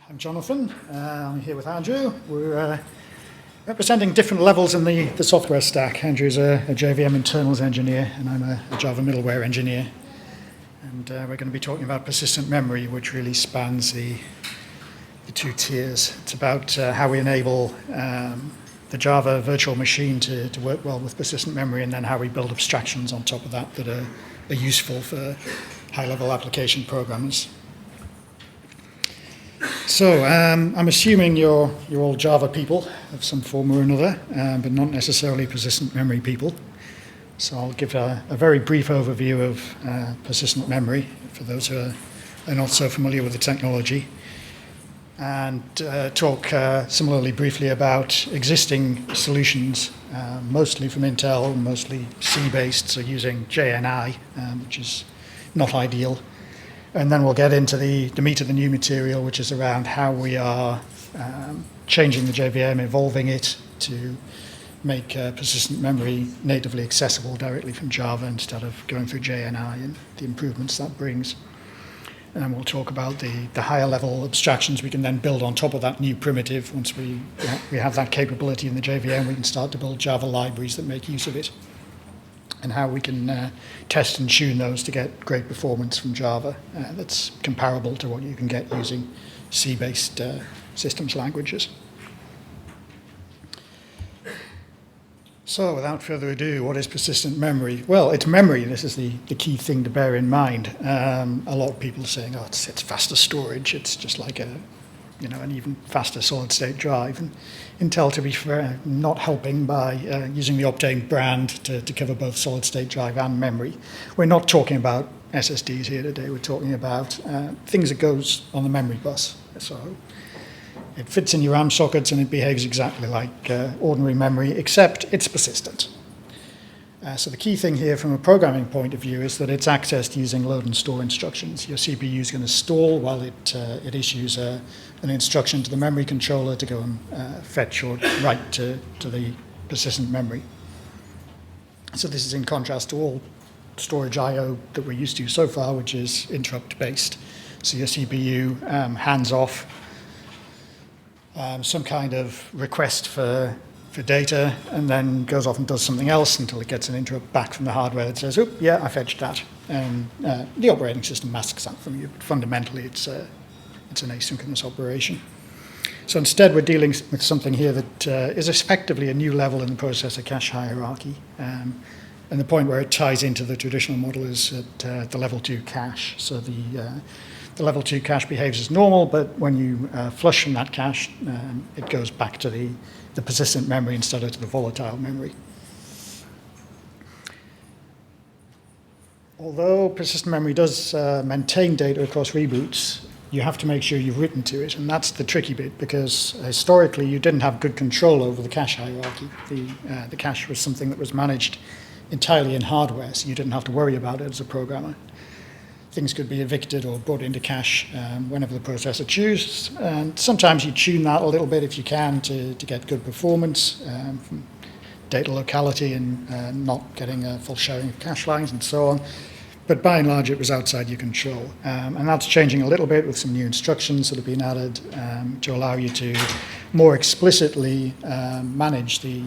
I'm Jonathan. I'm here with Andrew. We're representing different levels in the software stack. Andrew's a JVM internals engineer, and I'm a Java middleware engineer. And we're going to be talking about persistent memory, which really spans the two tiers. It's about how we enable the Java virtual machine to work well with persistent memory, and then how we build abstractions on top of that that are useful for high-level application programmers. So I'm assuming you're all Java people of some form or another, but not necessarily persistent memory people. So I'll give a very brief overview of persistent memory for those who are not so familiar with the technology, and talk similarly briefly about existing solutions, mostly from Intel, mostly C-based, so using JNI, which is not ideal. And then we'll get into the meat of the new material, which is around how we are changing the JVM, evolving it to make persistent memory natively accessible directly from Java instead of going through JNI, and the improvements that brings. And then we'll talk about the higher level abstractions we can then build on top of that new primitive. Once we have that capability in the JVM, we can start to build Java libraries that make use of it, and how we can test and tune those to get great performance from Java that's comparable to what you can get using C-based systems languages. So without further ado, what is persistent memory? Well, it's memory. This is the key thing to bear in mind. A lot of people are saying, oh, it's faster storage. It's just like an even faster solid-state drive. And Intel, to be fair, not helping by using the Optane brand to cover both solid-state drive and memory. We're not talking about SSDs here today. We're talking about things that goes on the memory bus. So it fits in your RAM sockets and it behaves exactly like ordinary memory, except it's persistent. So the key thing here from a programming point of view is that it's accessed using load and store instructions. Your CPU is going to stall while it issues an instruction to the memory controller to go and fetch or write to the persistent memory. So this is in contrast to all storage I/O that we're used to so far, which is interrupt-based. So your CPU hands off some kind of request for data, and then goes off and does something else until it gets an interrupt back from the hardware that says, oh, yeah, I fetched that. And the operating system masks that from you, but fundamentally it's an asynchronous operation. So instead we're dealing with something here that is effectively a new level in the processor cache hierarchy. And the point where it ties into the traditional model is at the level 2 cache. So the level 2 cache behaves as normal, but when you flush from that cache, it goes back to the persistent memory instead of to the volatile memory. Although persistent memory does maintain data across reboots, you have to make sure you've written to it, and that's the tricky bit, because historically you didn't have good control over the cache hierarchy. The cache was something that was managed entirely in hardware, so you didn't have to worry about it as a programmer. Things could be evicted or brought into cache whenever the processor chooses. And sometimes you tune that a little bit if you can to get good performance from data locality and not getting a full sharing of cache lines and so on. But by and large, it was outside your control. And that's changing a little bit with some new instructions that have been added to allow you to more explicitly manage the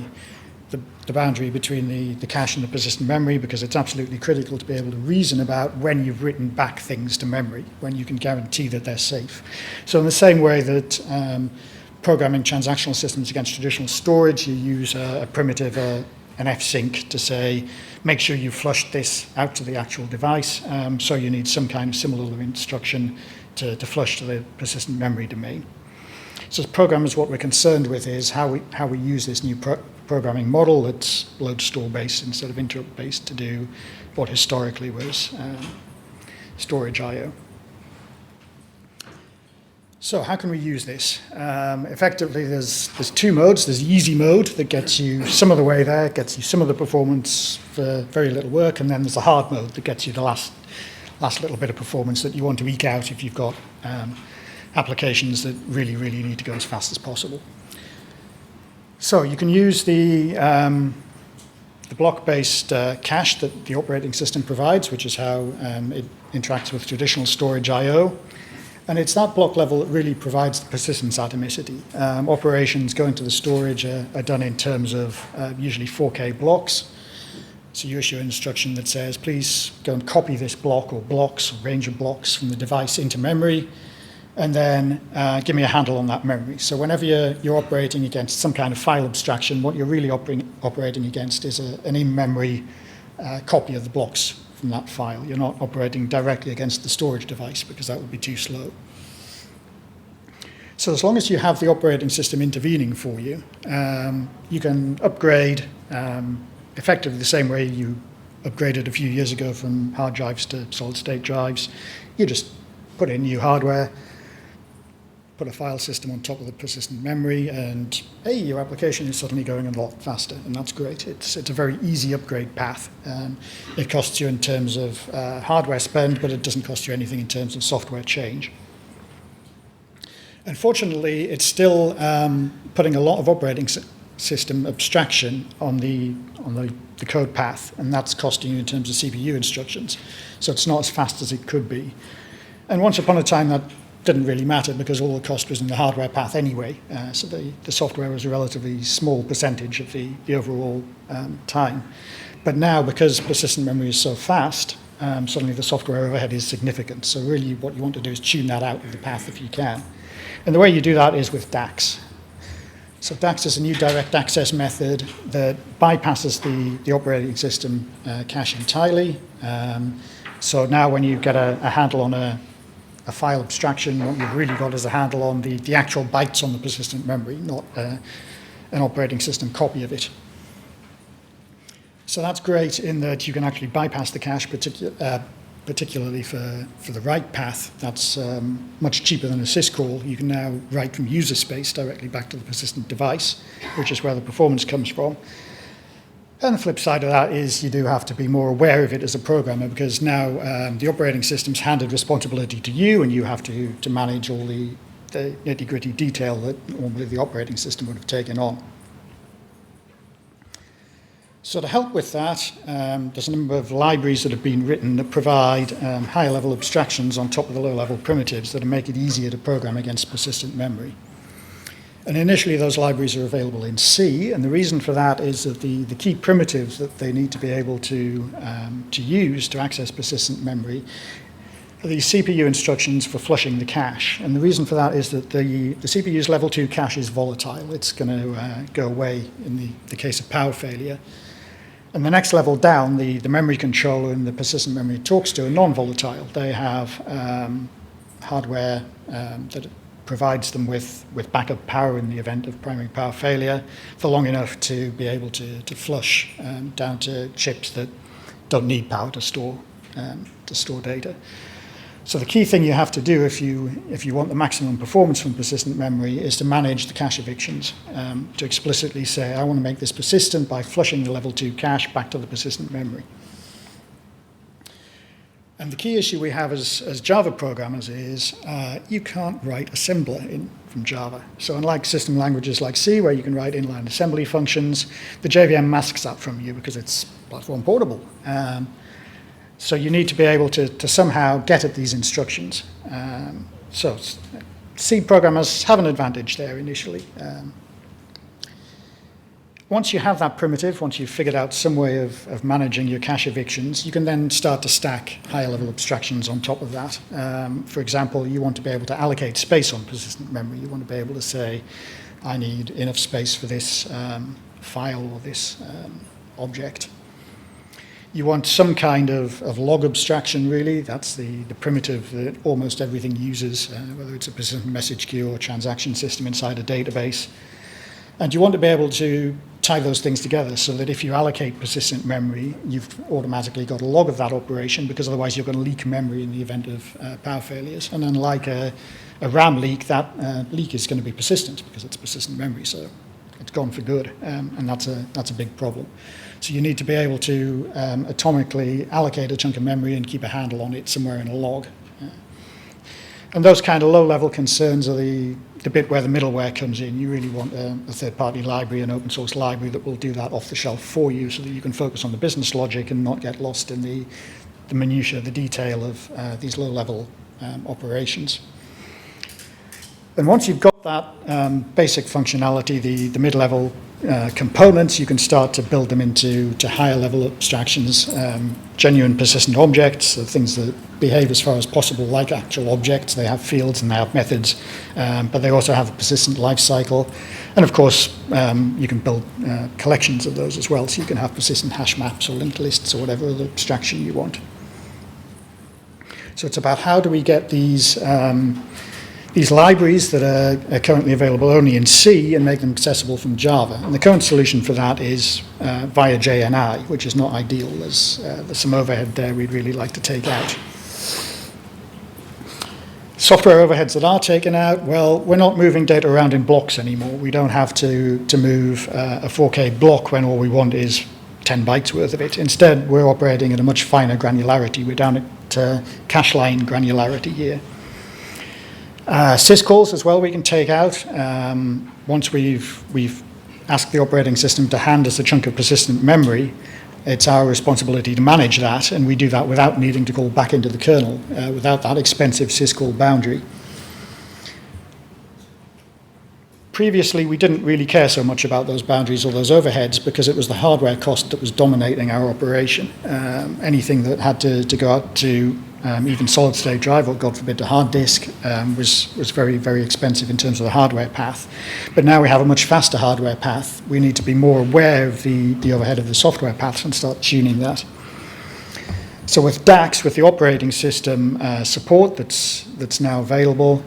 boundary between the cache and the persistent memory, because it's absolutely critical to be able to reason about when you've written back things to memory, when you can guarantee that they're safe. So in the same way that programming transactional systems against traditional storage, you use a primitive, an fsync, to say, make sure you flushed this out to the actual device. So you need some kind of similar instruction to flush to the persistent memory domain. So as programmers, what we're concerned with is how we use this new programming model that's load store based instead of interrupt based to do what historically was storage I/O. So how can we use this? Effectively, there's two modes. There's the easy mode that gets you some of the way there, gets you some of the performance for very little work, and then there's the hard mode that gets you the last little bit of performance that you want to eke out if you've got applications that really need to go as fast as possible. So you can use the block-based cache that the operating system provides, which is how it interacts with traditional storage I/O. And it's that block level that really provides the persistence atomicity. Operations going to the storage are done in terms of usually 4K blocks. So you issue an instruction that says, please go and copy this block or blocks, or range of blocks from the device into memory, and then give me a handle on that memory. So whenever you're operating against some kind of file abstraction, what you're really operating against is an in-memory copy of the blocks from that file. You're not operating directly against the storage device because that would be too slow. So as long as you have the operating system intervening for you, you can upgrade effectively the same way you upgraded a few years ago from hard drives to solid-state drives. You just put in new hardware, put a file system on top of the persistent memory, and hey, your application is suddenly going a lot faster, and that's great. It's a very easy upgrade path. It costs you in terms of hardware spend, but it doesn't cost you anything in terms of software change. Unfortunately, it's still putting a lot of operating system abstraction on the code path, and that's costing you in terms of CPU instructions. So it's not as fast as it could be. And once upon a time, that didn't really matter because all the cost was in the hardware path anyway. So the software was a relatively small percentage of the overall time. But now, because persistent memory is so fast, suddenly the software overhead is significant. So really what you want to do is tune that out of the path if you can. And the way you do that is with DAX. So DAX is a new direct access method that bypasses the operating system cache entirely. So now when you get a handle on a file abstraction, what you've really got is a handle on the actual bytes on the persistent memory, not an operating system copy of it. So that's great in that you can actually bypass the cache, particularly for the write path. That's much cheaper than a syscall. You can now write from user space directly back to the persistent device, which is where the performance comes from. And the flip side of that is you do have to be more aware of it as a programmer, because now the operating system's handed responsibility to you, and you have to manage all the nitty-gritty detail that normally the operating system would have taken on. So to help with that, there's a number of libraries that have been written that provide higher-level abstractions on top of the low-level primitives that make it easier to program against persistent memory. And initially, those libraries are available in C, and the reason for that is that the key primitives that they need to be able to use to access persistent memory are these CPU instructions for flushing the cache. And the reason for that is that the CPU's level 2 cache is volatile. It's going to go away in the case of power failure. And the next level down, the memory controller and the persistent memory it talks to are non-volatile. They have hardware that provides them with backup power in the event of primary power failure for long enough to be able to flush down to chips that don't need power to store data. So the key thing you have to do if you want the maximum performance from persistent memory is to manage the cache evictions, to explicitly say, I want to make this persistent by flushing the level 2 cache back to the persistent memory. And the key issue we have as Java programmers is you can't write assembler from Java. So unlike system languages like C, where you can write inline assembly functions, the JVM masks that from you because it's platform portable. So you need to be able to somehow get at these instructions. So C programmers have an advantage there initially. Once you have that primitive, once you've figured out some way of managing your cache evictions, you can then start to stack higher-level abstractions on top of that. For example, you want to be able to allocate space on persistent memory. You want to be able to say, I need enough space for this file or this object. You want some kind of log abstraction, really. That's the primitive that almost everything uses, whether it's a persistent message queue or transaction system inside a database. And you want to be able to tie those things together so that if you allocate persistent memory, you've automatically got a log of that operation, because otherwise you're going to leak memory in the event of power failures. And unlike a RAM leak, that leak is going to be persistent because it's persistent memory, so it's gone for good, and that's a big problem. So you need to be able to atomically allocate a chunk of memory and keep a handle on it somewhere in a log. And those kind of low-level concerns are the bit where the middleware comes in. You really want a third-party library, an open-source library that will do that off the shelf for you so that you can focus on the business logic and not get lost in the minutiae, the detail of these low-level operations. And once you've got that basic functionality, the mid-level components, you can start to build them into higher level abstractions, genuine persistent objects, so things that behave as far as possible like actual objects. They have fields and they have methods, but they also have a persistent life cycle. And of course, you can build collections of those as well, so you can have persistent hash maps or linked lists or whatever other abstraction you want. So it's about how do we get these libraries that are currently available only in C and make them accessible from Java. And the current solution for that is via JNI, which is not ideal. There's some overhead there we'd really like to take out. Software overheads that are taken out, well, we're not moving data around in blocks anymore. We don't have to move a 4K block when all we want is 10 bytes worth of it. Instead, we're operating at a much finer granularity. We're down at cache line granularity here. syscalls as well we can take out. Once we've asked the operating system to hand us a chunk of persistent memory, it's our responsibility to manage that, and we do that without needing to call back into the kernel, without that expensive syscall boundary. Previously, we didn't really care so much about those boundaries or those overheads because it was the hardware cost that was dominating our operation. Anything that had to go out to even solid-state drive, or God forbid, to hard disk, was very, very expensive in terms of the hardware path. But now we have a much faster hardware path. We need to be more aware of the overhead of the software path and start tuning that. So with DAX, with the operating system support that's now available,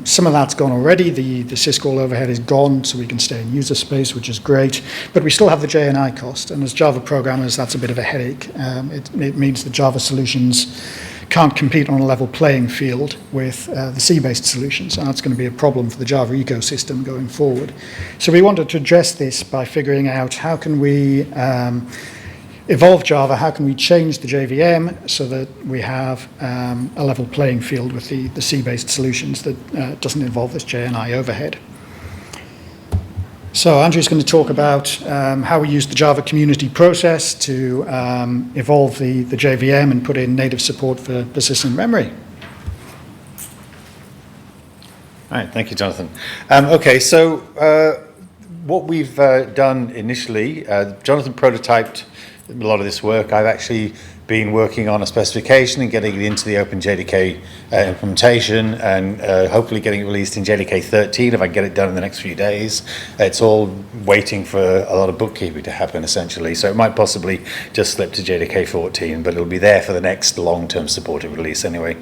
some of that's gone already. The syscall overhead is gone, so we can stay in user space, which is great. But we still have the JNI cost, and as Java programmers, that's a bit of a headache. It means the Java solutions can't compete on a level playing field with the C-based solutions, and that's going to be a problem for the Java ecosystem going forward. So we wanted to address this by figuring out how can we evolve Java, how can we change the JVM so that we have a level playing field with the C-based solutions that doesn't involve this JNI overhead. So Andrew's going to talk about how we use the Java community process to evolve the JVM and put in native support for persistent memory. All right, thank you, Jonathan. Okay, so what we've done initially, Jonathan prototyped a lot of this work. I've actually been working on a specification and getting it into the OpenJDK implementation, and hopefully getting it released in JDK 13 if I can get it done in the next few days. It's all waiting for a lot of bookkeeping to happen, essentially, so it might possibly just slip to JDK 14, but it'll be there for the next long-term supported release anyway.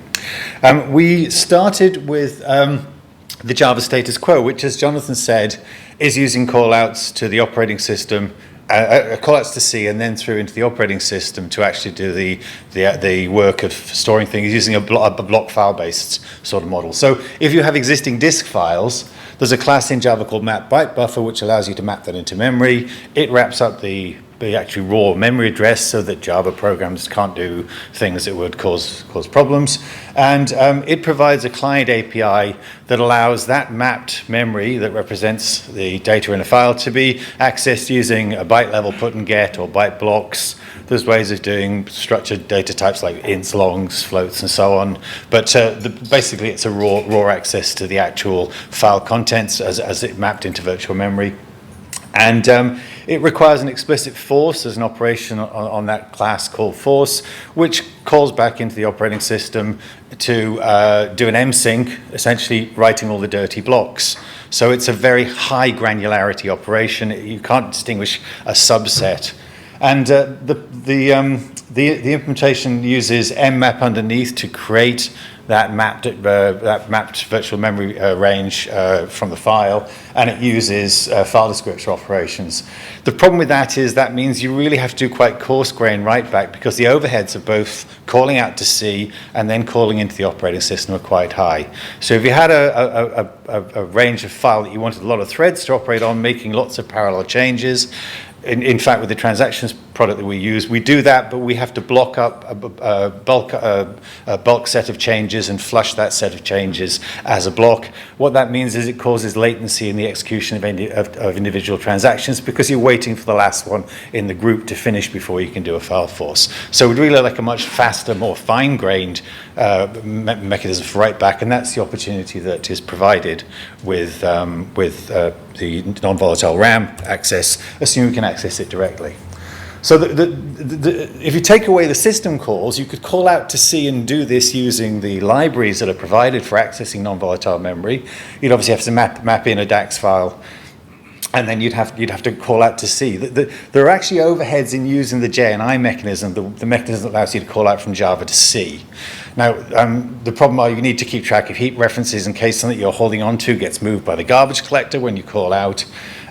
We started with the Java Status Quo, which, as Jonathan said, is using callouts to the operating system, callouts to C, and then through into the operating system to actually do the work of storing things using a block file-based sort of model. So if you have existing disk files, there's a class in Java called map byte buffer, which allows you to map that into memory. It wraps up the actual raw memory address so that Java programs can't do things that would cause problems. And it provides a client API that allows that mapped memory that represents the data in a file to be accessed using a byte level put and get or byte blocks. There's ways of doing structured data types like ints, longs, floats, and so on. But basically, it's a raw access to the actual file contents as it mapped into virtual memory. And it requires an explicit force as an operation on that class called force, which calls back into the operating system to do an msync, essentially writing all the dirty blocks. So it's a very high granularity operation. You can't distinguish a subset. And the implementation uses mmap underneath to create that mapped virtual memory range from the file, and it uses file descriptor operations. The problem with that is that means you really have to do quite coarse grain write back, because the overheads of both calling out to C and then calling into the operating system are quite high. So if you had a range of file that you wanted a lot of threads to operate on, making lots of parallel changes, in fact, with the transactions product that we use. We do that, but we have to block up a bulk set of changes and flush that set of changes as a block. What that means is it causes latency in the execution of individual transactions because you're waiting for the last one in the group to finish before you can do a file force. So we'd really like a much faster, more fine-grained mechanism for write back, and that's the opportunity that is provided with the non-volatile RAM access, assuming we can access it directly. So if you take away the system calls, you could call out to C and do this using the libraries that are provided for accessing non-volatile memory. You'd obviously have to map in a DAX file, and then you'd have to call out to C. There are actually overheads in using the JNI mechanism, the mechanism that allows you to call out from Java to C. Now, the problem are you need to keep track of heap references in case something you're holding on to gets moved by the garbage collector when you call out.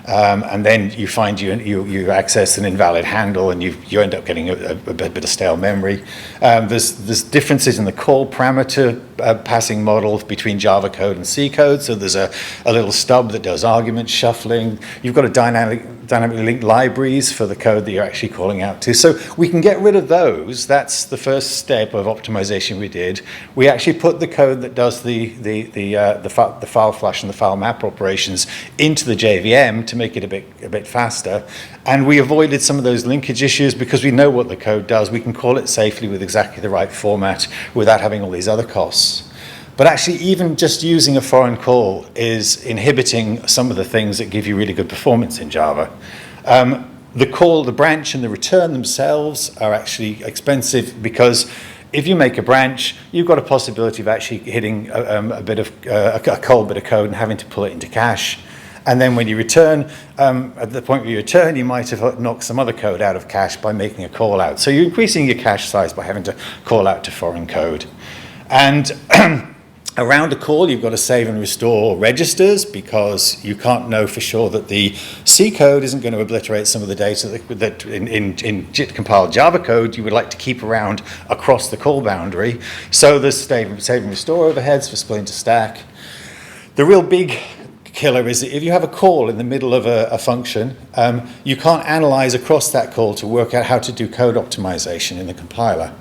And then you find you access an invalid handle and you end up getting a bit of stale memory. There's differences in the call parameter passing model between Java code and C code. So there's a little stub that does argument shuffling. You've got a dynamically linked libraries for the code that you're actually calling out to. So we can get rid of those. That's the first step of optimization we did. We actually put the code that does the file flush and the file map operations into the JVM to make it a bit faster. And we avoided some of those linkage issues because we know what the code does. We can call it safely with exactly the right format without having all these other costs. But actually, even just using a foreign call is inhibiting some of the things that give you really good performance in Java. The call, the branch, and the return themselves are actually expensive because if you make a branch, you've got a possibility of actually hitting a cold bit of code and having to pull it into cache. And then when you return, at the point where you return, you might have knocked some other code out of cache by making a call out. So you're increasing your cache size by having to call out to foreign code. And around a call, you've got to save and restore registers because you can't know for sure that the C code isn't going to obliterate some of the data that in JIT compiled Java code you would like to keep around across the call boundary. So there's save and restore overheads for split into stack. The real big killer is that if you have a call in the middle of a function, you can't analyze across that call to work out how to do code optimization in the compiler.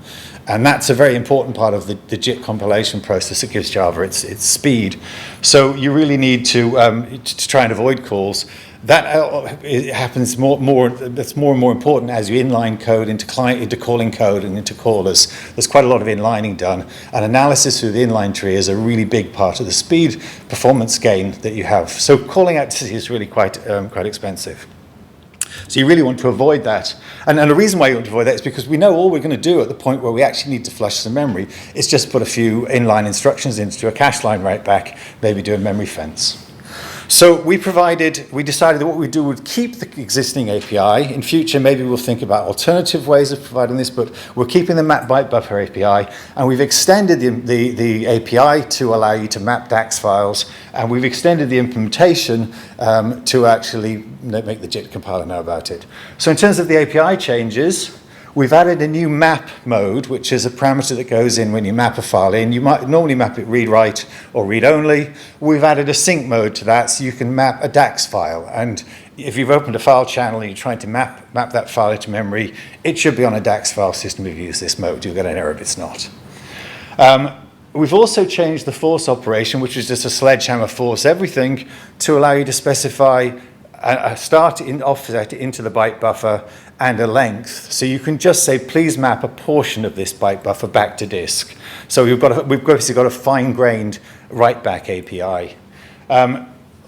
And that's a very important part of the JIT compilation process that gives Java its speed. So you really need to try and avoid calls. That it happens that's more and more important as you inline code into calling code and into callers. There's quite a lot of inlining done, and analysis through the inline tree is a really big part of the speed performance gain that you have. So calling out to C is really quite expensive. So you really want to avoid that. And the reason why you want to avoid that is because we know all we're going to do at the point where we actually need to flush some memory is just put a few inline instructions into a cache line right back, maybe do a memory fence. So we decided that what we do would keep the existing API. In future, maybe we'll think about alternative ways of providing this, but we're keeping the map byte buffer API, and we've extended the API to allow you to map DAX files, and we've extended the implementation to actually make the JIT compiler know about it. So in terms of the API changes, we've added a new map mode, which is a parameter that goes in when you map a file in. You might normally map it read-write or read-only. We've added a sync mode to that, so you can map a DAX file. And if you've opened a file channel and you're trying to map that file into memory, it should be on a DAX file system if you use this mode. You'll get an error if it's not. We've also changed the force operation, which is just a sledgehammer force everything, to allow you to specify a start offset into the byte buffer and a length. So you can just say, please map a portion of this byte buffer back to disk. So we've obviously got a fine-grained write-back API.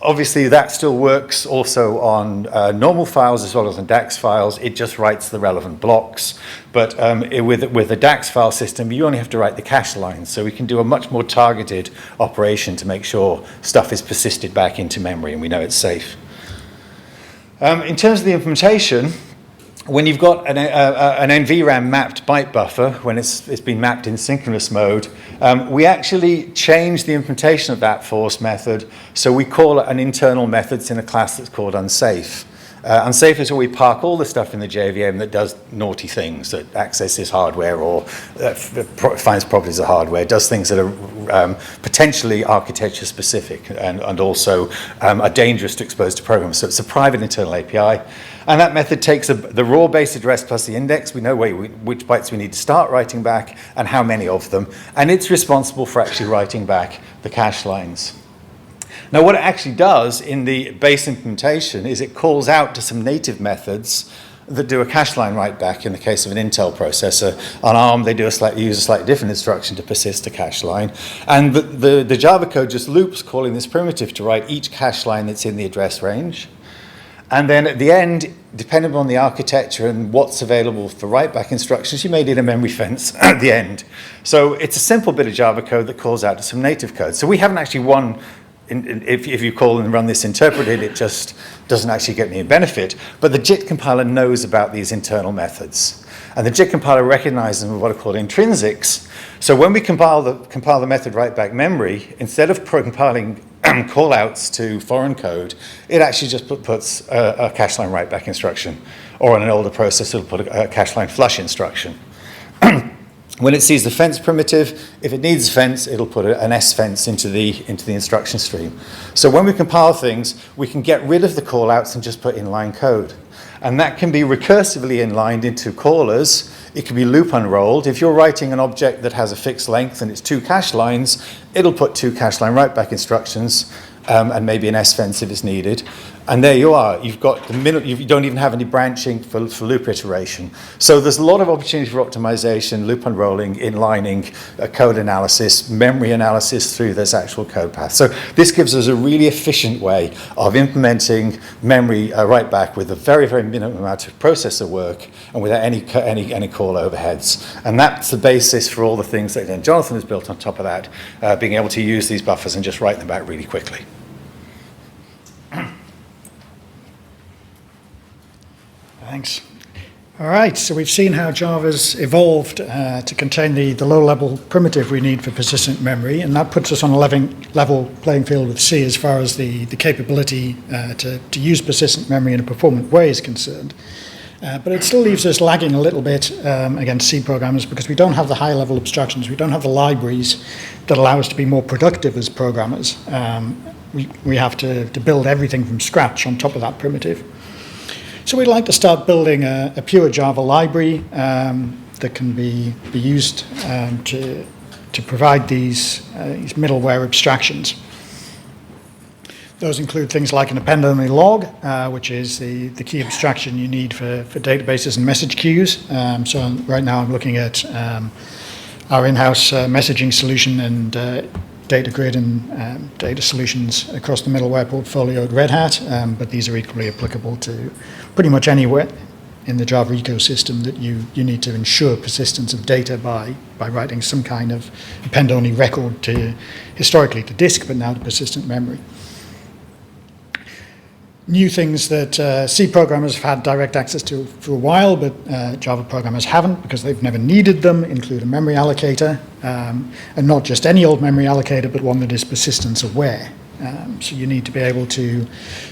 Obviously, that still works also on normal files as well as on DAX files. It just writes the relevant blocks. But with a DAX file system, you only have to write the cache lines. So we can do a much more targeted operation to make sure stuff is persisted back into memory and we know it's safe. In terms of the implementation, when you've got an NVRAM mapped byte buffer, when it's been mapped in synchronous mode, we actually change the implementation of that force method. So we call it an internal method in a class that's called unsafe. Unsafe is where we park all the stuff in the JVM that does naughty things, that accesses hardware or finds properties of hardware, does things that are potentially architecture specific and also are dangerous to expose to programs. So it's a private internal API. And that method takes the raw base address plus the index. We know which bytes we need to start writing back and how many of them. And it's responsible for actually writing back the cache lines. Now, what it actually does in the base implementation is it calls out to some native methods that do a cache line write back in the case of an Intel processor. On ARM, they use a slightly different instruction to persist a cache line. And the Java code just loops calling this primitive to write each cache line that's in the address range. And then at the end, depending on the architecture and what's available for write-back instructions, you may need a memory fence at the end. So it's a simple bit of Java code that calls out to some native code. So we haven't actually won. If you call and run this interpreted, it just doesn't actually get any benefit. But the JIT compiler knows about these internal methods. And the JIT compiler recognizes them with what are called intrinsics. So when we compile the method write-back memory, instead of compiling callouts to foreign code, it actually just puts a cache line write-back instruction. Or on an older processor, it'll put a cache line flush instruction. When it sees the fence primitive, if it needs a fence, it'll put an S fence into the instruction stream. So when we compile things, we can get rid of the callouts and just put inline code. And that can be recursively inlined into callers. It can be loop unrolled. If you're writing an object that has a fixed length and it's 2 cache lines, it'll put 2 cache line write-back instructions and maybe an S fence if it's needed. And there you are. You've got you don't even have any branching for loop iteration. So there's a lot of opportunity for optimization, loop unrolling, inlining, code analysis, memory analysis through this actual code path. So this gives us a really efficient way of implementing memory write back with a very, very minimum amount of processor work and without any call overheads. And that's the basis for all the things that Jonathan has built on top of that, being able to use these buffers and just write them back really quickly. Thanks. All right, so we've seen how Java's evolved to contain the low-level primitive we need for persistent memory, and that puts us on a level playing field with C as far as the capability to use persistent memory in a performant way is concerned. But it still leaves us lagging a little bit against C programmers because we don't have the high-level abstractions. We don't have the libraries that allow us to be more productive as programmers. We have to build everything from scratch on top of that primitive. So we'd like to start building a pure Java library that can be used to provide these middleware abstractions. Those include things like an append-only log, which is the key abstraction you need for databases and message queues. So right now I'm looking at our in-house messaging solution and data grid and data solutions across the middleware portfolio at Red Hat, but these are equally applicable to pretty much anywhere in the Java ecosystem that you need to ensure persistence of data by writing some kind of append-only record historically to disk, but now to persistent memory. New things that C programmers have had direct access to for a while, but Java programmers haven't because they've never needed them, include a memory allocator, and not just any old memory allocator, but one that is persistence aware. So you need to be able to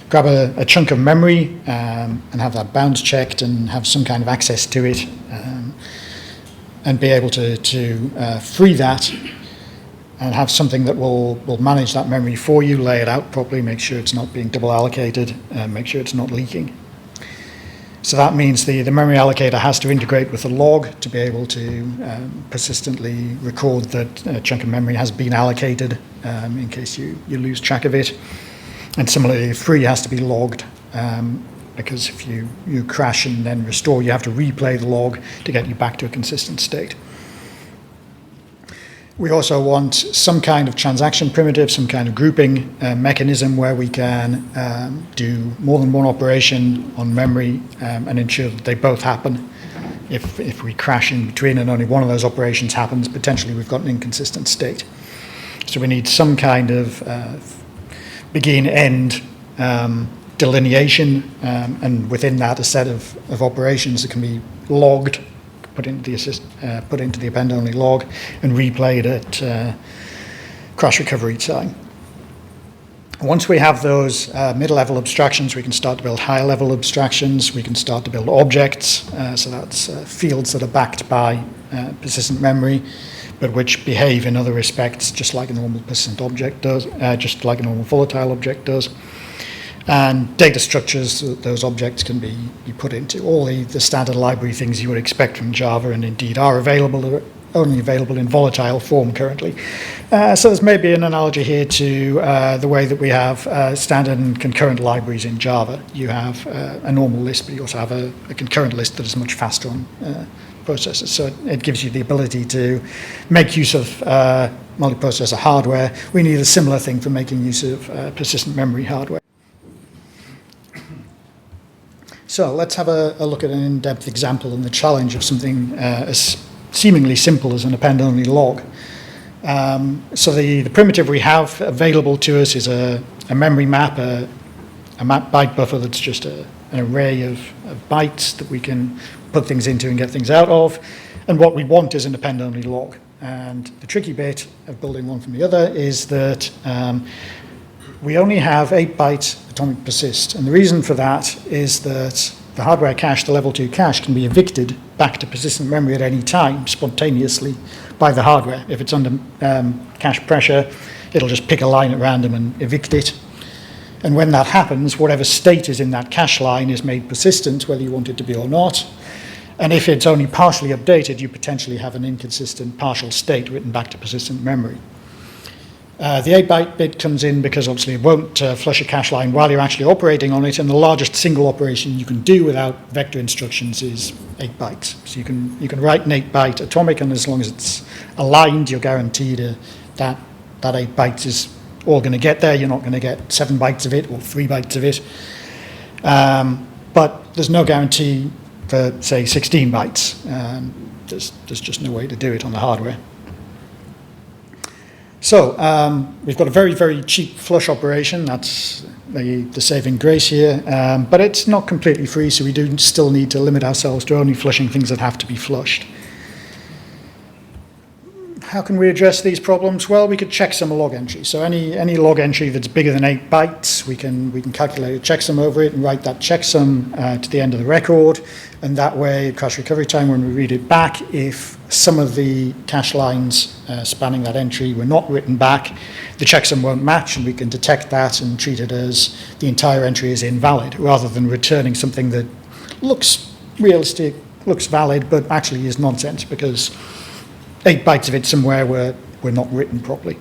grab a chunk of memory and have that bounds checked and have some kind of access to it, and be able to free that and have something that will manage that memory for you, lay it out properly, make sure it's not being double allocated, make sure it's not leaking. So that means the memory allocator has to integrate with the log to be able to persistently record that a chunk of memory has been allocated in case you lose track of it. And similarly, free has to be logged because if you crash and then restore, you have to replay the log to get you back to a consistent state. We also want some kind of transaction primitive, some kind of grouping mechanism where we can do more than one operation on memory and ensure that they both happen. If we crash in between and only one of those operations happens, potentially we've got an inconsistent state. So we need some kind of begin-end delineation, and within that a set of operations that can be logged, put into the append-only log, and replayed at crash recovery time. Once we have those mid-level abstractions, we can start to build higher-level abstractions. We can start to build objects. So that's fields that are backed by persistent memory, but which behave in other respects just like a normal persistent object does, just like a normal volatile object does. And data structures that those objects can be put into. All the standard library things you would expect from Java, and indeed are only available in volatile form currently. So there's maybe an analogy here to the way that we have standard and concurrent libraries in Java. You have a normal list, but you also have a concurrent list that is much faster on processors. So it gives you the ability to make use of multiprocessor hardware. We need a similar thing for making use of persistent memory hardware. So let's have a look at an in-depth example and the challenge of something as seemingly simple as an append-only log. So the primitive we have available to us is a memory map, a map byte buffer that's just an array of bytes that we can put things into and get things out of. And what we want is an append-only log. And the tricky bit of building one from the other is that we only have 8-byte atomic persist. And the reason for that is that the hardware cache, the level 2 cache, can be evicted back to persistent memory at any time spontaneously by the hardware. If it's under cache pressure, it'll just pick a line at random and evict it. And when that happens, whatever state is in that cache line is made persistent, whether you want it to be or not. And if it's only partially updated, you potentially have an inconsistent partial state written back to persistent memory. The 8-byte bit comes in because obviously it won't flush a cache line while you're actually operating on it, and the largest single operation you can do without vector instructions is 8 bytes. So you can write an 8-byte atomic, and as long as it's aligned, you're guaranteed that 8 bytes is all going to get there. You're not going to get 7 bytes of it or 3 bytes of it. But there's no guarantee for, say, 16 bytes. There's just no way to do it on the hardware. So we've got a very, very cheap flush operation. That's the saving grace here. But it's not completely free, so we do still need to limit ourselves to only flushing things that have to be flushed. How can we address these problems? Well, we could checksum a log entry. So any log entry that's bigger than 8 bytes, we can calculate a checksum over it and write that checksum to the end of the record. And that way, at crash recovery time, when we read it back, if some of the cache lines spanning that entry were not written back, the checksum won't match, and we can detect that and treat it as the entire entry is invalid, rather than returning something that looks realistic, looks valid, but actually is nonsense because 8 bytes of it somewhere were not written properly.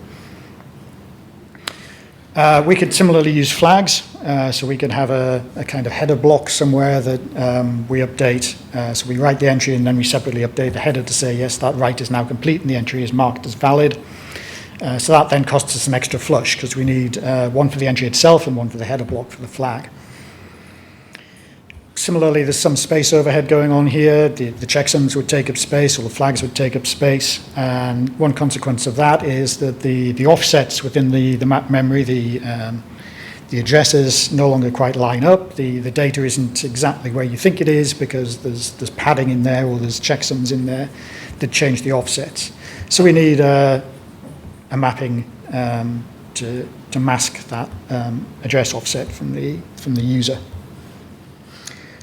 We could similarly use flags, so we could have a kind of header block somewhere that we update. So we write the entry and then we separately update the header to say, yes, that write is now complete and the entry is marked as valid. So that then costs us an extra flush because we need one for the entry itself and one for the header block for the flag. Similarly, there's some space overhead going on here. The checksums would take up space, or the flags would take up space. And one consequence of that is that the offsets within the map memory, the addresses no longer quite line up. The data isn't exactly where you think it is because there's padding in there or there's checksums in there that change the offsets. So we need a mapping to mask that address offset from the user.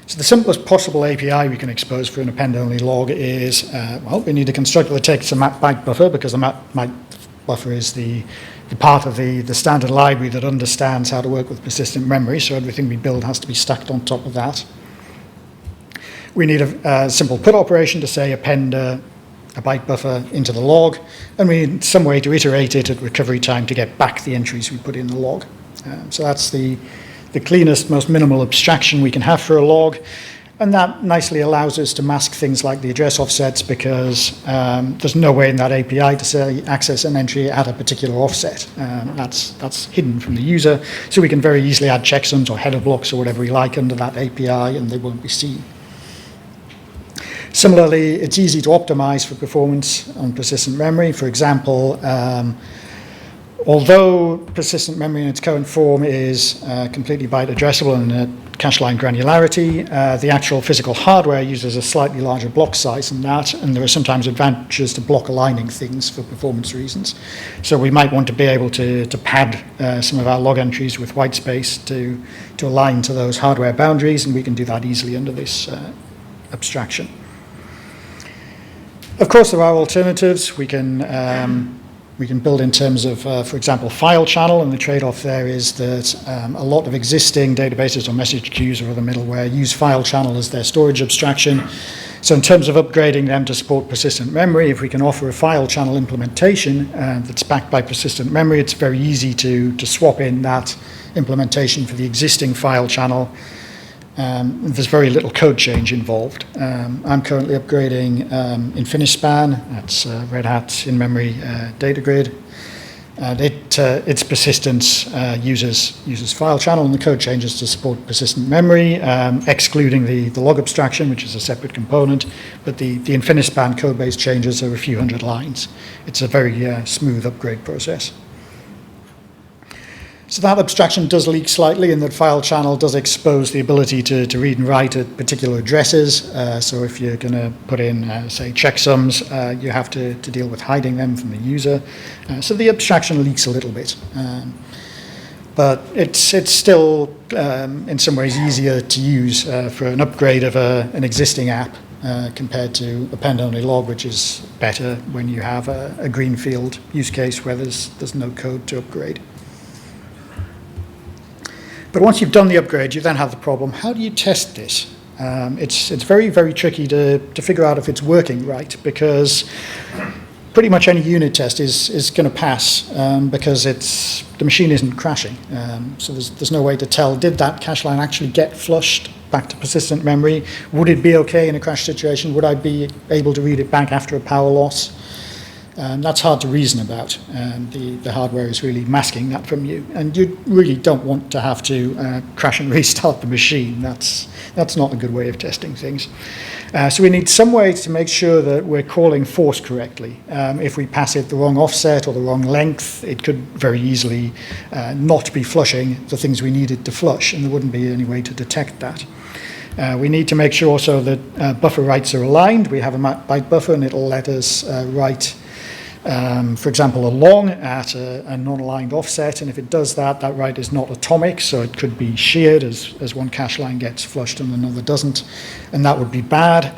So the simplest possible API we can expose for an append-only log is, well, we need a constructor that takes a map byte buffer because the map byte buffer is the part of the standard library that understands how to work with persistent memory, so everything we build has to be stacked on top of that. We need a simple put operation to say append a byte buffer into the log, and we need some way to iterate it at recovery time to get back the entries we put in the log. So that's the cleanest, most minimal abstraction we can have for a log, and that nicely allows us to mask things like the address offsets because there's no way in that API to say access an entry at a particular offset. That's hidden from the user, so we can very easily add checksums or header blocks or whatever we like under that API, and they won't be seen. Similarly, it's easy to optimize for performance on persistent memory. For example, Although persistent memory in its current form is completely byte addressable and cache line granularity, the actual physical hardware uses a slightly larger block size than that, and there are sometimes advantages to block aligning things for performance reasons. So we might want to be able to pad some of our log entries with white space to align to those hardware boundaries, and we can do that easily under this abstraction. Of course, there are alternatives. We can build in terms of, for example, file channel, and the trade-off there is that a lot of existing databases or message queues or other middleware use file channel as their storage abstraction. So in terms of upgrading them to support persistent memory, if we can offer a file channel implementation that's backed by persistent memory, it's very easy to swap in that implementation for the existing file channel. There's very little code change involved. I'm currently upgrading InfiniSpan. That's Red Hat's in-memory data grid. Its persistence uses file channel, and the code changes to support persistent memory, excluding the log abstraction, which is a separate component. But the InfiniSpan code base changes are a few hundred lines. It's a very smooth upgrade process. So that abstraction does leak slightly, and that file channel does expose the ability to read and write at particular addresses. So if you're going to put in, say, checksums, you have to deal with hiding them from the user. So the abstraction leaks a little bit. But it's still, in some ways, easier to use for an upgrade of an existing app compared to Append-only Log, which is better when you have a greenfield use case where there's no code to upgrade. But once you've done the upgrade, you then have the problem, how do you test this? It's very, very tricky to figure out if it's working right, because pretty much any unit test is going to pass because the machine isn't crashing. So there's no way to tell, did that cache line actually get flushed back to persistent memory? Would it be okay in a crash situation? Would I be able to read it back after a power loss? That's hard to reason about. The hardware is really masking that from you. And you really don't want to have to crash and restart the machine. That's not a good way of testing things. So we need some way to make sure that we're calling force correctly. If we pass it the wrong offset or the wrong length, it could very easily not be flushing the things we needed to flush, and there wouldn't be any way to detect that. We need to make sure also that buffer writes are aligned. We have a byte buffer, and it'll let us write, for example, a long at a non-aligned offset, and if it does that, that write is not atomic, so it could be sheared as one cache line gets flushed and another doesn't, and that would be bad,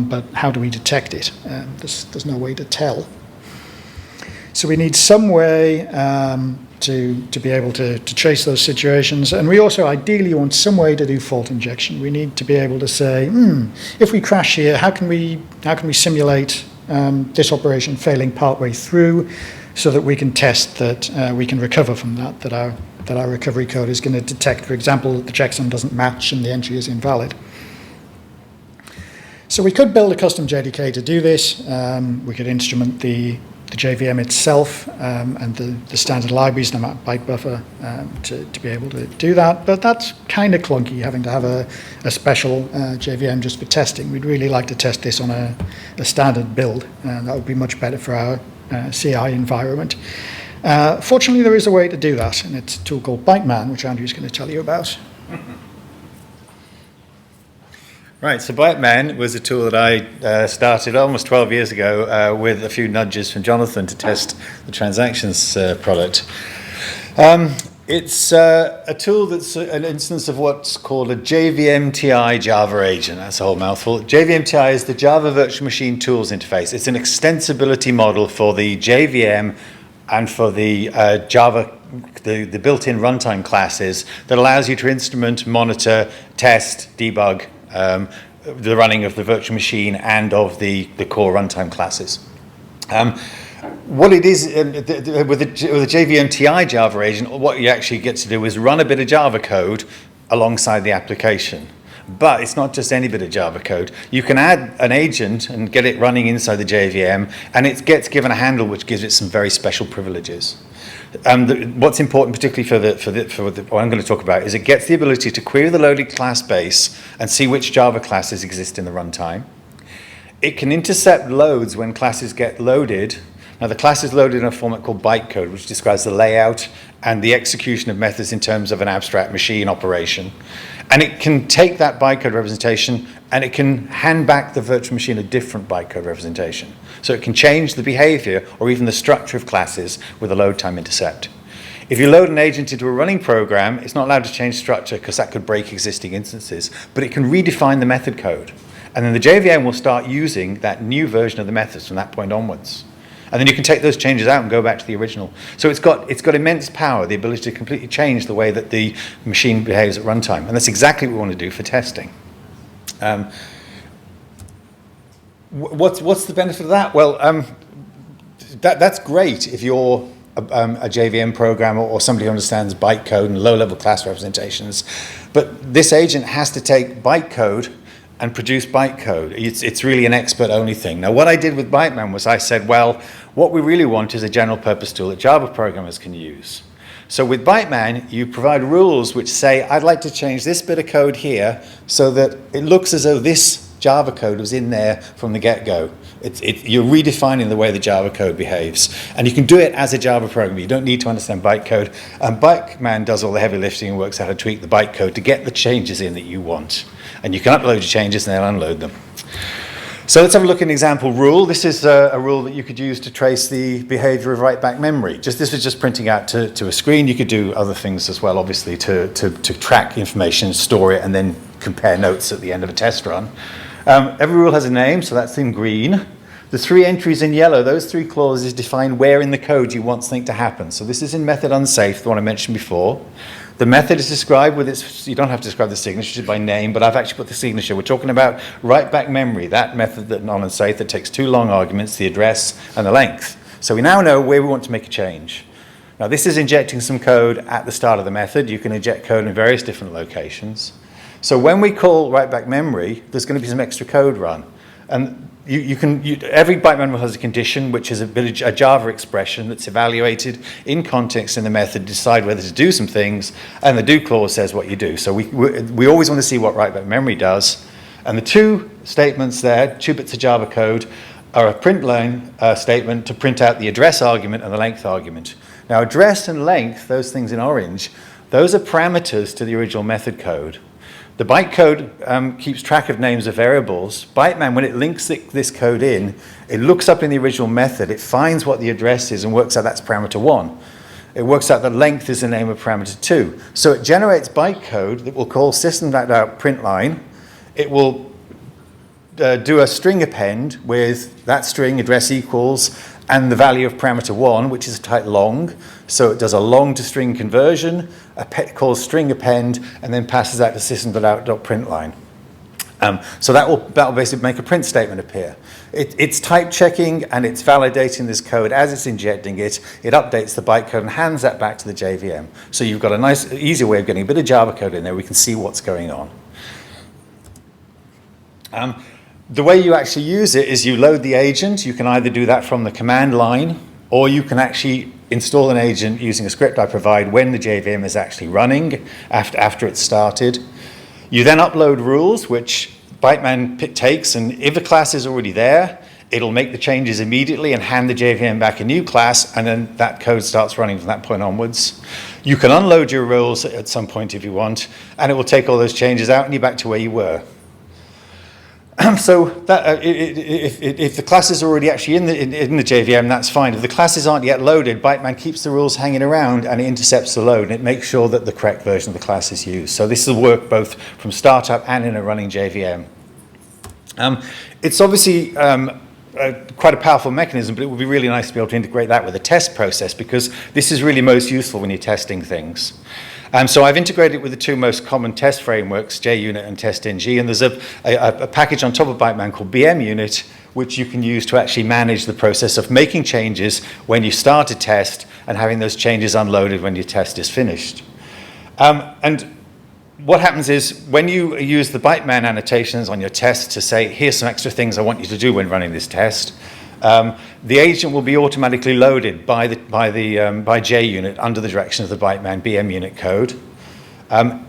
but how do we detect it? There's no way to tell. So we need some way to be able to trace those situations, and we also ideally want some way to do fault injection. We need to be able to say, if we crash here, how can we simulate this operation failing partway through, so that we can test that we can recover from that our recovery code is going to detect, for example, that the checksum doesn't match and the entry is invalid. So we could build a custom JDK to do this. We could instrument the JVM itself and the standard libraries, the byte buffer, to be able to do that. But that's kind of clunky, having to have a special JVM just for testing. We'd really like to test this on a standard build. That would be much better for our CI environment. Fortunately, there is a way to do that, and it's a tool called Byteman, which Andrew's going to tell you about. Right, so Byteman was a tool that I started almost 12 years ago with a few nudges from Jonathan to test the transactions product. It's a tool that's an instance of what's called a JVM-TI Java agent. That's a whole mouthful. JVM-TI is the Java Virtual Machine Tools Interface. It's an extensibility model for the JVM and for the Java, the built-in runtime classes that allows you to instrument, monitor, test, debug the running of the virtual machine and of the core runtime classes. What it is, with the JVM-TI Java agent, what you actually get to do is run a bit of Java code alongside the application. But it's not just any bit of Java code. You can add an agent and get it running inside the JVM, and it gets given a handle which gives it some very special privileges. What's important, particularly for what I'm going to talk about, is it gets the ability to query the loaded class base and see which Java classes exist in the runtime. It can intercept loads when classes get loaded, Now, the class is loaded in a format called bytecode, which describes the layout and the execution of methods in terms of an abstract machine operation. And it can take that bytecode representation and it can hand back the virtual machine a different bytecode representation. So it can change the behavior or even the structure of classes with a load time intercept. If you load an agent into a running program, it's not allowed to change structure because that could break existing instances, but it can redefine the method code. And then the JVM will start using that new version of the methods from that point onwards. And then you can take those changes out and go back to the original. So it's got immense power, the ability to completely change the way that the machine behaves at runtime. And that's exactly what we want to do for testing. What's the benefit of that? Well, that's great if you're a JVM programmer or somebody who understands bytecode and low-level class representations. But this agent has to take bytecode and produce bytecode. It's really an expert-only thing. Now, what I did with Byteman was I said, well, what we really want is a general-purpose tool that Java programmers can use. So with Byteman, you provide rules which say, I'd like to change this bit of code here so that it looks as though this Java code was in there from the get-go. You're redefining the way the Java code behaves. And you can do it as a Java programmer. You don't need to understand bytecode. And Byteman does all the heavy lifting and works out how to tweak the bytecode to get the changes in that you want. And you can upload your changes and they'll unload them. So let's have a look at an example rule. This is a rule that you could use to trace the behavior of write-back memory. This was just printing out to a screen. You could do other things as well, obviously, to track information, store it, and then compare notes at the end of a test run. Every rule has a name, so that's in green. The 3 entries in yellow, those 3 clauses define where in the code you want something to happen. So this is in method unsafe, the one I mentioned before. The method is described with its, you don't have to describe the signature by name, but I've actually put the signature. We're talking about write-back memory, that method that non-unsafe that takes 2 long arguments, the address and the length. So we now know where we want to make a change. Now this is injecting some code at the start of the method. You can inject code in various different locations. So when we call write-back memory, there's going to be some extra code run. And every Byteman has a condition, which is a Java expression that's evaluated in context in the method to decide whether to do some things, and the do clause says what you do. So we always want to see what write-back memory does. And the 2 statements there, 2 bits of Java code, are a print line statement to print out the address argument and the length argument. Now address and length, those things in orange, those are parameters to the original method code. The bytecode keeps track of names of variables. Byteman, when it links this code in, it looks up in the original method, it finds what the address is and works out that's parameter 1. It works out that length is the name of parameter 2. So it generates bytecode that will call system.out.println. It will do a string append with that string address equals and the value of parameter 1, which is type long. So it does a long to string conversion, calls string append, and then passes that to system.out.println. So that will basically make a print statement appear. It's type checking and it's validating this code as it's injecting it. It updates the bytecode and hands that back to the JVM. So you've got a nice, easy way of getting a bit of Java code in there. We can see what's going on. The way you actually use it is you load the agent. You can either do that from the command line, or you can actually install an agent using a script I provide when the JVM is actually running after it's started. You then upload rules, which Byteman takes, and if a class is already there, it'll make the changes immediately and hand the JVM back a new class, and then that code starts running from that point onwards. You can unload your rules at some point if you want, and it will take all those changes out and you're back to where you were. So that, if the class is already actually in the JVM, that's fine. If the classes aren't yet loaded, Byteman keeps the rules hanging around and it intercepts the load and it makes sure that the correct version of the class is used. So this will work both from startup and in a running JVM. It's obviously quite a powerful mechanism, but it would be really nice to be able to integrate that with a test process because this is really most useful when you're testing things. So I've integrated it with the 2 most common test frameworks, JUnit and TestNG, and there's a package on top of Byteman called BMUnit, which you can use to actually manage the process of making changes when you start a test and having those changes unloaded when your test is finished. And what happens is when you use the Byteman annotations on your test to say, here's some extra things I want you to do when running this test, the agent will be automatically loaded by JUnit under the direction of the Byteman BMUnit code.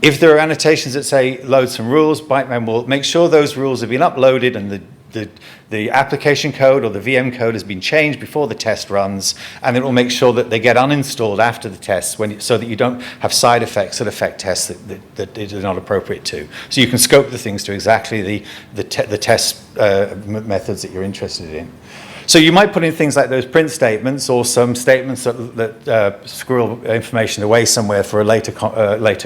If there are annotations that say load some rules, Byteman will make sure those rules have been uploaded and the the application code or the VM code has been changed before the test runs, and it will make sure that they get uninstalled after the tests so that you don't have side effects that affect tests that it is not appropriate to. So you can scope the things to exactly the test methods that you're interested in. So you might put in things like those print statements or some statements that squirrel information away somewhere for a later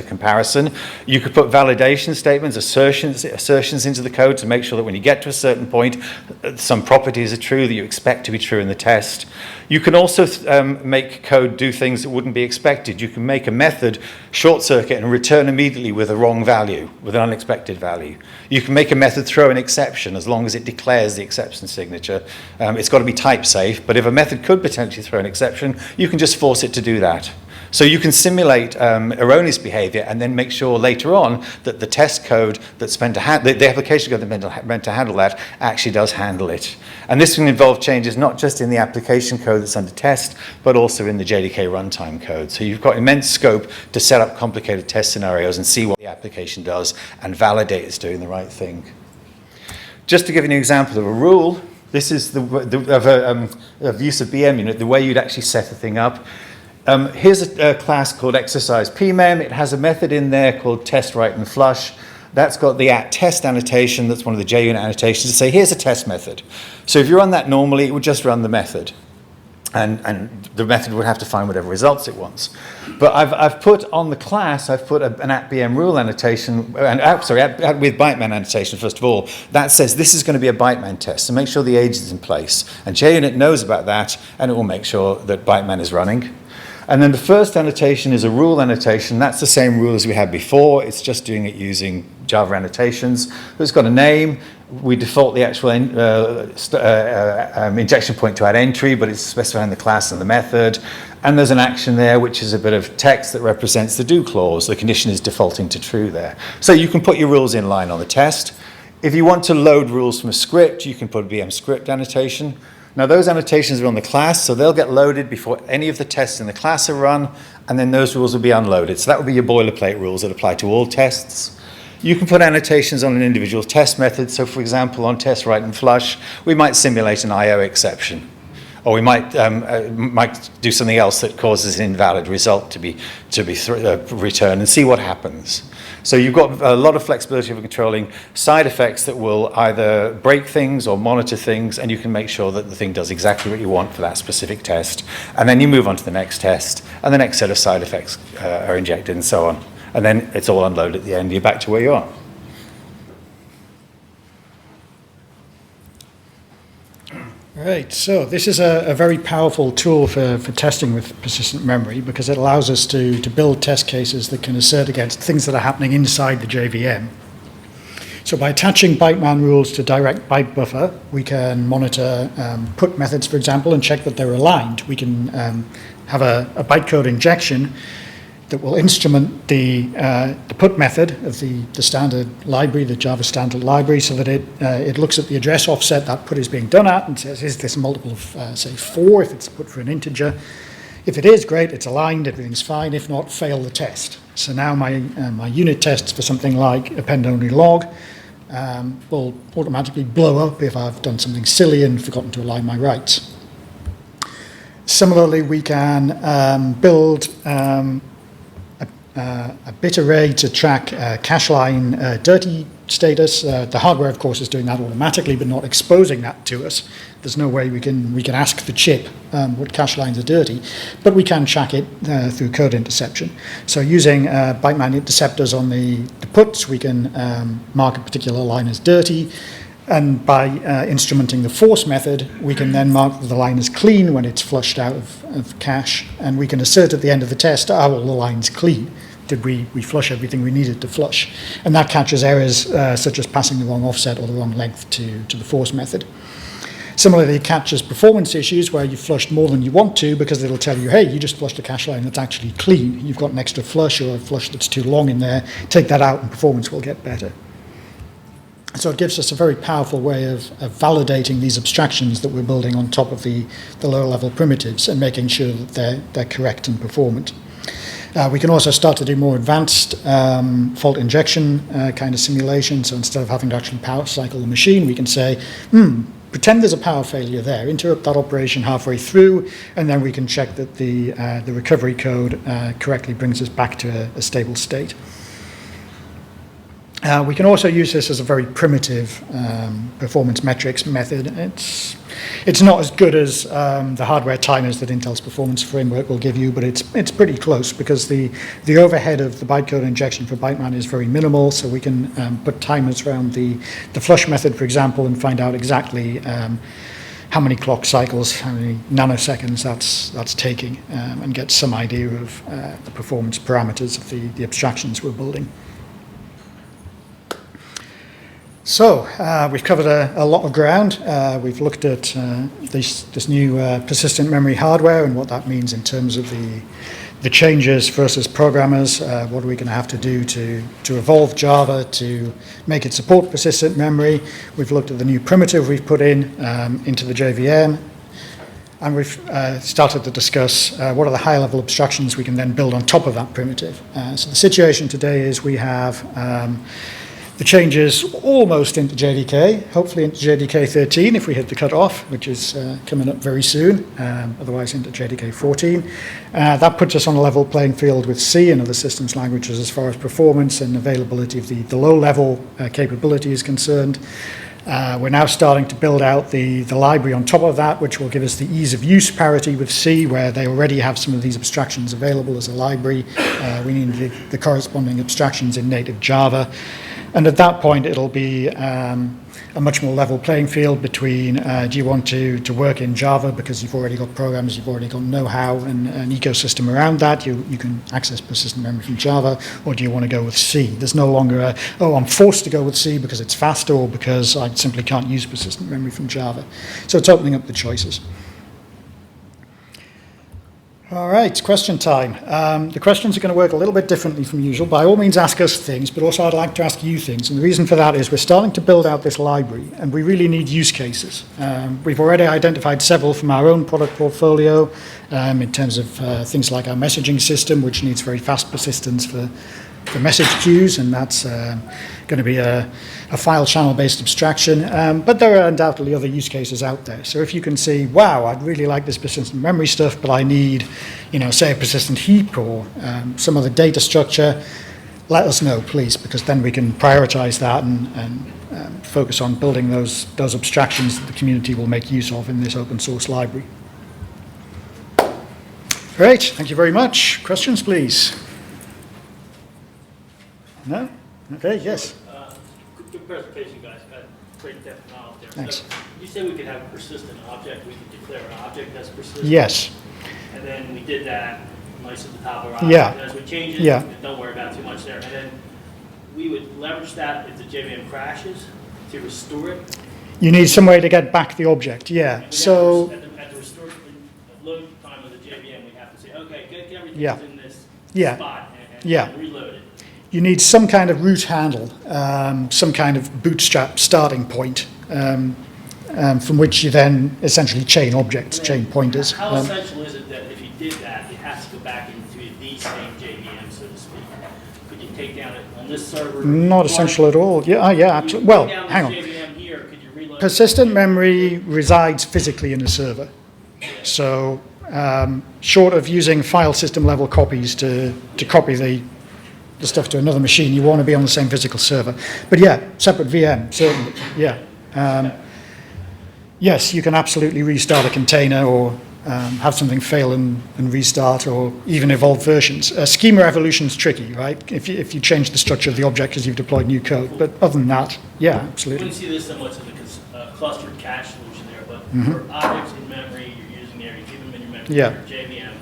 comparison. You could put validation statements, assertions into the code to make sure that when you get to a certain point, some properties are true that you expect to be true in the test. You can also make code do things that wouldn't be expected. You can make a method short circuit and return immediately with a wrong value, with an unexpected value. You can make a method throw an exception as long as it declares the exception signature. It's got to be type safe, but if a method could potentially throw an exception, you can just force it to do that. So you can simulate erroneous behavior and then make sure later on that the test code that's meant to the application code that's meant to handle that actually does handle it. And this can involve changes not just in the application code that's under test, but also in the JDK runtime code. So you've got immense scope to set up complicated test scenarios and see what the application does and validate it's doing the right thing. Just to give you an example of a rule, this is of use of BMUnit, the way you'd actually set a thing up. Here's a class called exercise pmem. It has a method in there called test write and flush. That's got the @test annotation. That's one of the JUnit annotations to say, here's a test method. So if you run that normally, it would just run the method. And the method would have to find whatever results it wants. But I've put on the class, I've put an @BM rule annotation, with Byteman annotation first of all, that says this is going to be a Byteman test, so make sure the age is in place. And JUnit knows about that, and it will make sure that Byteman is running. And then the first annotation is a rule annotation. That's the same rule as we had before. It's just doing it using Java annotations. It's got a name. We default the actual injection point to add entry, but it's specifying the class and the method. And there's an action there, which is a bit of text that represents the do clause. The condition is defaulting to true there. So you can put your rules in line on the test. If you want to load rules from a script, you can put a BM script annotation. Now those annotations are on the class, so they'll get loaded before any of the tests in the class are run, and then those rules will be unloaded. So that will be your boilerplate rules that apply to all tests. You can put annotations on an individual test method. So for example, on test write and flush, we might simulate an IO exception. Or we might do something else that causes an invalid result to be returned and see what happens. So you've got a lot of flexibility for controlling side effects that will either break things or monitor things, and you can make sure that the thing does exactly what you want for that specific test. And then you move on to the next test, and the next set of side effects are injected and so on. And then it's all unloaded at the end, you're back to where you are. Right, so this is a very powerful tool for testing with persistent memory because it allows us to build test cases that can assert against things that are happening inside the JVM. So by attaching Byteman rules to direct byte buffer, we can monitor put methods, for example, and check that they're aligned. We can have a bytecode injection that will instrument the put method of the standard library, the Java standard library, so that it looks at the address offset that put is being done at and says, is this a multiple of, say, 4 if it's put for an integer? If it is, great, it's aligned, everything's fine. If not, fail the test. So now my unit tests for something like Append-only Log will automatically blow up if I've done something silly and forgotten to align my rights. Similarly, we can build a bit array to track cache line dirty status. The hardware, of course, is doing that automatically, but not exposing that to us. There's no way we can ask the chip what cache lines are dirty, but we can track it through code interception. So using Byteman interceptors on the puts, we can mark a particular line as dirty, and by instrumenting the force method, we can then mark the line as clean when it's flushed out of cache, and we can assert at the end of the test, well, the line's clean. Did we flush everything we needed to flush? And that catches errors such as passing the wrong offset or the wrong length to the force method. Similarly, it catches performance issues where you flushed more than you want to because it'll tell you, hey, you just flushed a cache line that's actually clean. You've got an extra flush or a flush that's too long in there. Take that out and performance will get better. So it gives us a very powerful way of validating these abstractions that we're building on top of the lower level primitives and making sure that they're correct and performant. We can also start to do more advanced fault injection kind of simulation. So instead of having to actually power cycle the machine, we can say, pretend there's a power failure there, interrupt that operation halfway through, and then we can check that the recovery code correctly brings us back to a stable state. We can also use this as a very primitive performance metrics method. It's not as good as the hardware timers that Intel's performance framework will give you, but it's pretty close because the overhead of the bytecode injection for Byteman is very minimal, so we can put timers around the flush method, for example, and find out exactly how many clock cycles, how many nanoseconds that's taking, and get some idea of the performance parameters of the abstractions we're building. So we've covered a lot of ground. We've looked at this new persistent memory hardware and what that means in terms of the changes versus programmers. What are we going to have to do to evolve Java to make it support persistent memory? We've looked at the new primitive we've put into the JVM. And we've started to discuss what are the high-level abstractions we can then build on top of that primitive. So the situation today is we have the changes almost into JDK, hopefully into JDK 13 if we hit the cutoff, which is coming up very soon, otherwise into JDK 14. That puts us on a level playing field with C and other systems languages as far as performance and availability of the low-level capability is concerned. We're now starting to build out the library on top of that, which will give us the ease of use parity with C, where they already have some of these abstractions available as a library. We need the corresponding abstractions in native Java. And at that point, it'll be a much more level playing field between do you want to work in Java because you've already got programs, you've already got know-how and an ecosystem around that, you can access persistent memory from Java, or do you want to go with C? There's no longer I'm forced to go with C because it's faster or because I simply can't use persistent memory from Java. So it's opening up the choices. All right, question time. The questions are going to work a little bit differently from usual. By all means, ask us things, but also I'd like to ask you things. And the reason for that is we're starting to build out this library, and we really need use cases. We've already identified several from our own product portfolio in terms of things like our messaging system, which needs very fast persistence for message queues, and that's going to be a file channel-based abstraction. But there are undoubtedly other use cases out there. So if you can see, wow, I'd really like this persistent memory stuff, but I need, say a persistent heap or some other data structure, let us know, please, because then we can prioritize that and focus on building those abstractions that the community will make use of in this open source library. Great, thank you very much. Questions, please? No? Okay, yes. Good presentation, guys. Got great depth of knowledge there. Thanks. So you said we could have a persistent object. We could declare an object that's persistent. Yes. And then we did that nice at the top of our object. Yeah. And as we change it, Yeah. don't worry about too much there. And then we would leverage that if the JVM crashes to restore it. You need some way to get back the object, yeah. And So, at the restore load time of the JVM, we have to say, okay, get everything Yeah. that's in this Yeah. spot and Yeah. reload it. you need some kind of root handle, some kind of bootstrap starting point, from which you then essentially chain objects, chain pointers. How essential is it that if you did that, it has to go back into the same JVM, so to speak? Could you take down it on this server? Not essential at all. Yeah, yeah, absolutely. Well, hang on. JVM here, could you reload Persistent memory resides physically in a server. So, short of using file system level copies to copy the stuff to another machine, you want to be on the same physical server. But yeah, separate VM, certainly, yeah. Yes, you can absolutely restart a container or have something fail and restart, or even evolve versions. Schema evolution's tricky, right? If you change the structure of the object because you've deployed new code. But other than that, yeah, I absolutely. wouldn't see this so much as a clustered cache solution there, but for objects in memory, you're using there, you keep them in your memory, Yeah. your JVM.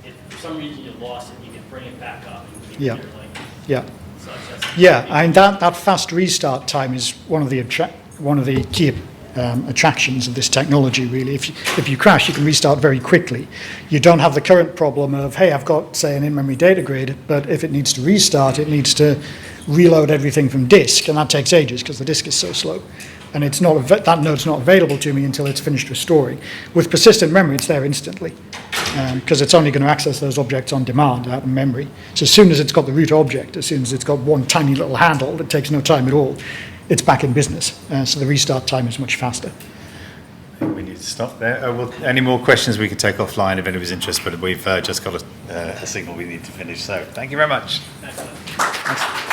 If for some reason you lost it, you can bring it back up. And keep Yeah. it there, like, Yeah. such. That's- Yeah, and that fast restart time is one of the key attractions of this technology, really. If you crash, you can restart very quickly. You don't have the current problem of, hey, I've got, say, an in-memory data grid, but if it needs to restart, it needs to reload everything from disk, and that takes ages because the disk is so slow. And it's not that node's not available to me until it's finished restoring. With persistent memory, it's there instantly. because it's only going to access those objects on demand out of memory. So as soon as it's got the root object, as soon as it's got one tiny little handle that takes no time at all, it's back in business. So the restart time is much faster. I think we need to stop there. Well, any more questions we can take offline if anybody's interested, but we've just got a signal we need to finish. So thank you very much. Excellent. Thanks.